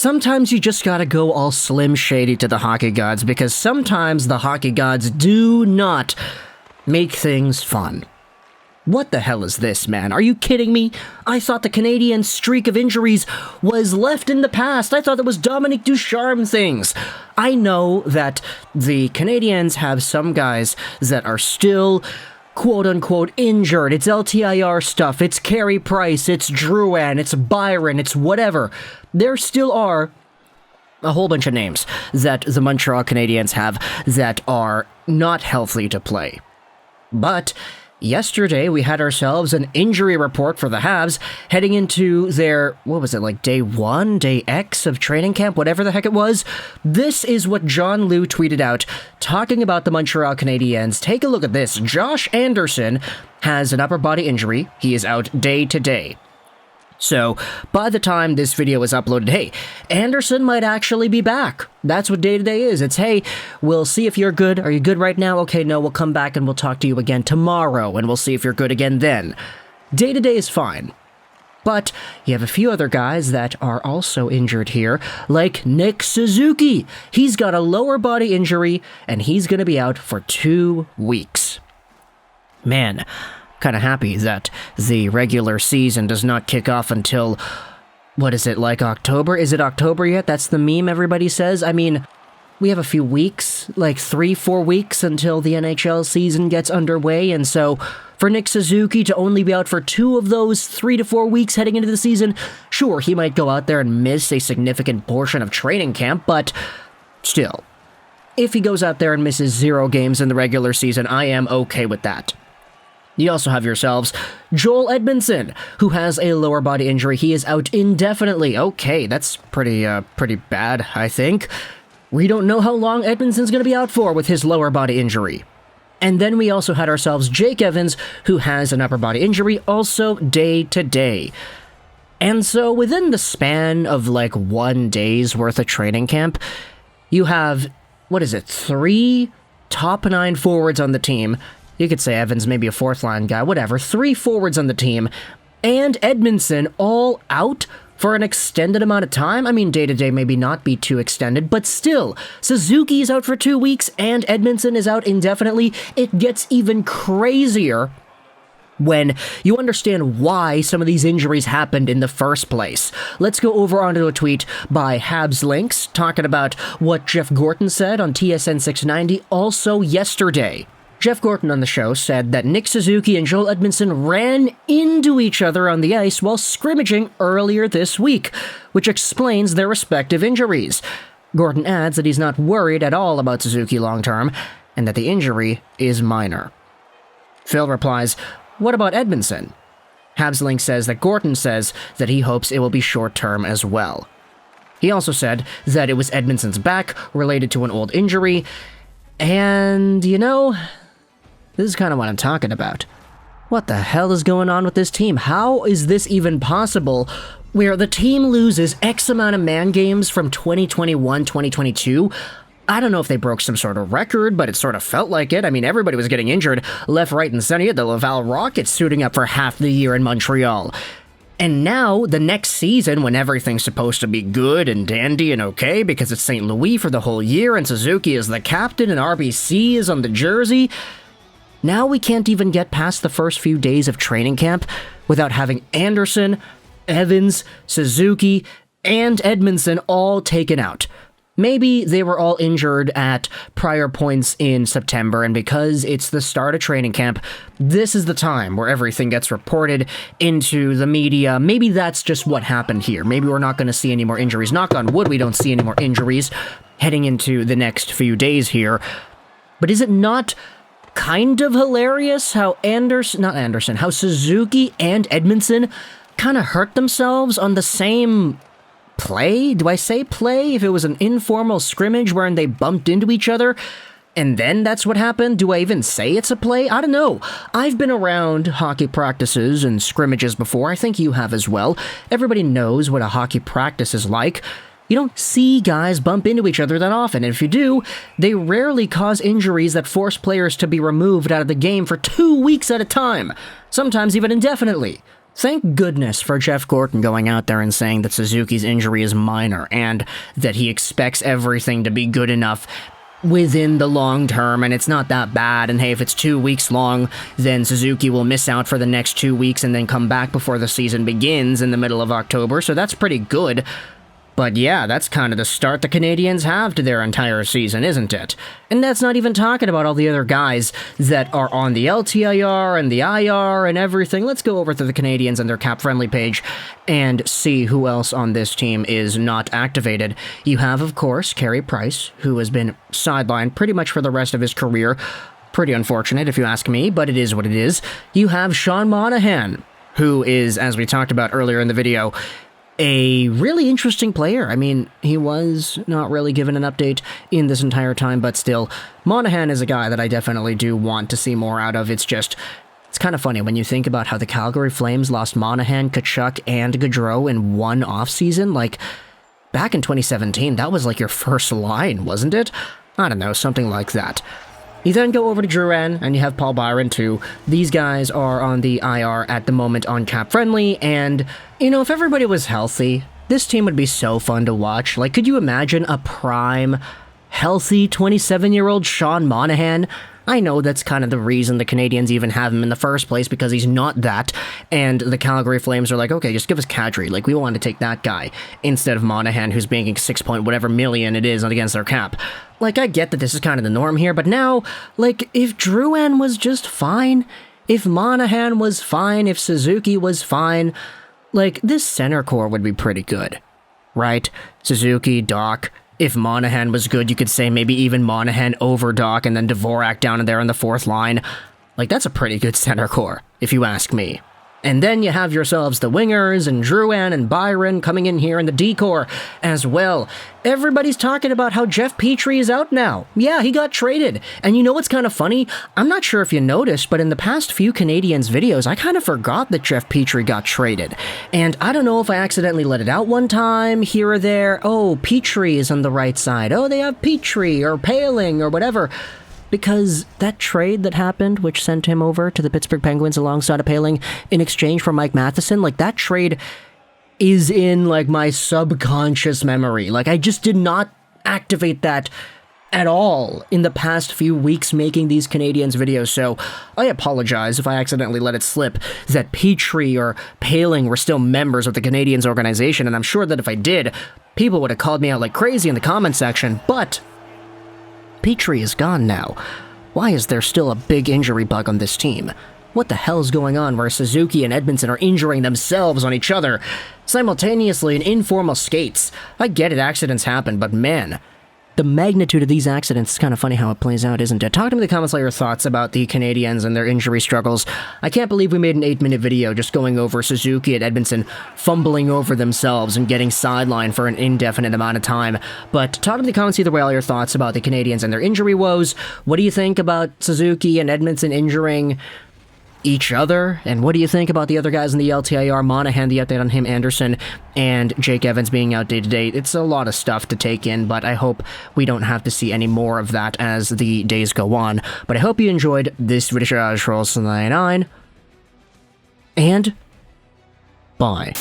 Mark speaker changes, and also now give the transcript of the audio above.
Speaker 1: sometimes you just gotta go all Slim Shady to the hockey gods, because sometimes the hockey gods do not make things fun. What the hell is this, man? Are you kidding me? I thought the Canadiens' streak of injuries was left in the past. I thought it was Dominique Ducharme things. I know that the Canadiens have some guys that are still quote-unquote injured. It's LTIR stuff. It's Carey Price. It's Drouin. It's Byron. It's whatever. There still are a whole bunch of names that the Montreal Canadiens have that are not healthy to play. But yesterday, we had ourselves an injury report for the Habs heading into their, day 1, day X of training camp, whatever the heck it was. This is what John Liu tweeted out, talking about the Montreal Canadiens. Take a look at this. Josh Anderson has an upper body injury. He is out day to day. So, by the time this video is uploaded, hey, Anderson might actually be back. That's what day-to-day is. It's, hey, we'll see if you're good. Are you good right now? Okay, no, we'll come back and we'll talk to you again tomorrow, and we'll see if you're good again then. Day-to-day is fine. But you have a few other guys that are also injured here, like Nick Suzuki. He's got a lower body injury, and he's going to be out for 2 weeks. Man, kind of happy that the regular season does not kick off until, October? Is it October yet? That's the meme everybody says. I mean, we have a few weeks, like 3-4 weeks until the NHL season gets underway, and so for Nick Suzuki to only be out for 2 of those 3 to 4 weeks heading into the season, sure, he might go out there and miss a significant portion of training camp, but still, if he goes out there and misses 0 games in the regular season, I am okay with that. You also have yourselves Joel Edmundson, who has a lower body injury. He is out indefinitely. Okay, that's pretty bad, I think. We don't know how long Edmundson's going to be out for with his lower body injury. And then we also had ourselves Jake Evans, who has an upper body injury, also day to day. And so within the span of 1 day's worth of training camp, you have, 3 top 9 forwards on the team. You could say Evans, maybe a 4th-line guy, whatever. 3 forwards on the team, and Edmundson all out for an extended amount of time. I mean, day-to-day maybe not be too extended, but still, Suzuki is out for 2 weeks, and Edmundson is out indefinitely. It gets even crazier when you understand why some of these injuries happened in the first place. Let's go over onto a tweet by Habs Links, talking about what Jeff Gorton said on TSN 690 also yesterday. Jeff Gorton on the show said that Nick Suzuki and Joel Edmundson ran into each other on the ice while scrimmaging earlier this week, which explains their respective injuries. Gorton adds that he's not worried at all about Suzuki long-term, and that the injury is minor. Phil replies, "What about Edmundson?" Habslink says that Gorton says that he hopes it will be short-term as well. He also said that it was Edmundson's back related to an old injury, and, this is kind of what I'm talking about. What the hell is going on with this team? How is this even possible where the team loses X amount of man games from 2021, 2022? I don't know if they broke some sort of record, but it sort of felt like it. I mean, everybody was getting injured left, right, and center. You had the Laval Rockets suiting up for half the year in Montreal. And now, the next season, when everything's supposed to be good and dandy and okay because it's St. Louis for the whole year and Suzuki is the captain and RBC is on the jersey, now we can't even get past the first few days of training camp without having Anderson, Evans, Suzuki, and Edmundson all taken out. Maybe they were all injured at prior points in September, and because it's the start of training camp, this is the time where everything gets reported into the media. Maybe that's just what happened here. Maybe we're not going to see any more injuries. Knock on wood, we don't see any more injuries heading into the next few days here. But is it not kind of hilarious how how Suzuki and Edmundson kind of hurt themselves on the same play? Do I say play? If it was an informal scrimmage wherein they bumped into each other, and then that's what happened? Do I even say it's a play? I don't know. I've been around hockey practices and scrimmages before. I think you have as well. Everybody knows what a hockey practice is like. You don't see guys bump into each other that often, and if you do, they rarely cause injuries that force players to be removed out of the game for 2 weeks at a time, sometimes even indefinitely. Thank goodness for Jeff Gorton going out there and saying that Suzuki's injury is minor and that he expects everything to be good enough within the long term, and it's not that bad, and hey, if it's 2 weeks long, then Suzuki will miss out for the next 2 weeks and then come back before the season begins in the middle of October, so that's pretty good. But yeah, that's kind of the start the Canadiens have to their entire season, isn't it? And that's not even talking about all the other guys that are on the LTIR and the IR and everything. Let's go over to the Canadiens and their cap-friendly page and see who else on this team is not activated. You have, of course, Carey Price, who has been sidelined pretty much for the rest of his career. Pretty unfortunate, if you ask me, but it is what it is. You have Sean Monahan, who is, as we talked about earlier in the video, a really interesting player. I mean, he was not really given an update in this entire time, but still, Monahan is a guy that I definitely do want to see more out of. It's kind of funny when you think about how the Calgary Flames lost Monahan, Tkachuk, and Gaudreau in one offseason. Like, back in 2017, that was like your first line, wasn't it? I don't know, something like that. You then go over to Drouin, and you have Paul Byron, too. These guys are on the IR at the moment on Cap Friendly, and, you know, if everybody was healthy, this team would be so fun to watch. Like, could you imagine a prime, healthy 27-year-old Sean Monahan? I know that's kind of the reason the Canadiens even have him in the first place, because he's not that, and the Calgary Flames are like, okay, just give us Kadri, like, we want to take that guy, instead of Monahan, who's making 6 point whatever million it is against their cap. Like, I get that this is kind of the norm here, but now, like, if Drouin was just fine, if Monahan was fine, if Suzuki was fine, like, this center core would be pretty good, right? Suzuki, Doc. If Monahan was good, you could say maybe even Monahan over Doc and then Dvorak down in there on the fourth line. Like, that's a pretty good center core, if you ask me. And then you have yourselves the wingers and Drouin and Byron coming in here in the D-core as well. Everybody's talking about how Jeff Petrie is out now. Yeah, he got traded. And you know what's kind of funny? I'm not sure if you noticed, but in the past few Canadiens videos, I kind of forgot that Jeff Petrie got traded. And I don't know if I accidentally let it out one time, here or there. Oh, Petrie is on the right side. Oh, they have Petrie or Paling or whatever. Because that trade that happened, which sent him over to the Pittsburgh Penguins alongside of Paling in exchange for Mike Matheson, like, that trade is in, like, my subconscious memory. Like, I just did not activate that at all in the past few weeks making these Canadiens videos, so I apologize if I accidentally let it slip that Petrie or Paling were still members of the Canadiens organization, and I'm sure that if I did, people would have called me out like crazy in the comment section, but Petrie is gone now. Why is there still a big injury bug on this team? What the hell is going on where Suzuki and Edmundson are injuring themselves on each other simultaneously in informal skates? I get it, accidents happen, but man, the magnitude of these accidents is kind of funny how it plays out, isn't it? Talk to me in the comments about your thoughts about the Canadiens and their injury struggles. I can't believe we made an 8-minute video just going over Suzuki and Edmundson fumbling over themselves and getting sidelined for an indefinite amount of time. But talk to me in the comments either way all your thoughts about the Canadiens and their injury woes. What do you think about Suzuki and Edmundson injuring each other, and what do you think about the other guys in the LTIR, Monahan, the update on him, Anderson, and Jake Evans being out day-to-day? It's a lot of stuff to take in, but I hope we don't have to see any more of that as the days go on. But I hope you enjoyed this video, Juraj, and bye.